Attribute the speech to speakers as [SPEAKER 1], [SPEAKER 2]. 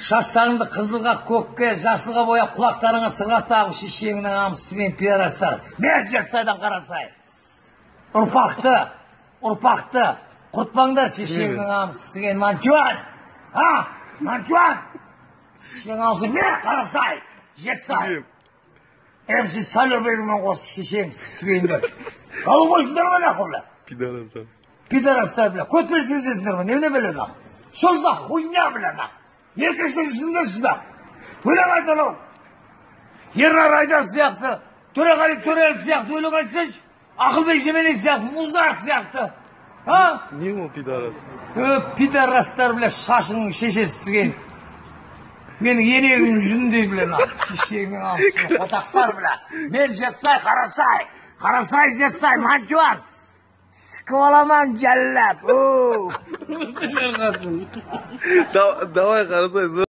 [SPEAKER 1] Şaşlarыңды қызылға, көкке, жасылға бояп, құлақтарыңа сырға тағып, шешеңнің амсымен пидарастар. Мен жетсайдан қарасай. Ұрпақты құртпаңдар шешеңнің амсымен манчуан. Манчуан. Шешеңнің амсы мен қарасай. Жетсай. Әмсі салюбегімен қосып шешең сізгендер. Қалы қойсыңдар ма нақылы?
[SPEAKER 2] Пидарастар.
[SPEAKER 1] Пидарастар біле. Көтпесіңіздесіңдер ма? Немне біле нақ? Что за хуйня біле нақ? Еркекші жүзіндесіңдер. Өлең айталау. Ернар Айдар сияқты, Төреғали Төрелік сияқты өлең айтсайшы. Ақылбек Жеменей сияқты, Мұздарық сияқты.
[SPEAKER 2] Не ол пидарас?
[SPEAKER 1] Пидарастар біле шашының шешесі сізген. Менің енегім жүзіндей біле нақ. Шешеңнің амсының қотақтар біле. Мен жетсай, қарасай. Қарасай жетсай, манчуан. Сколаман жәлләп.
[SPEAKER 2] Давай қарасай.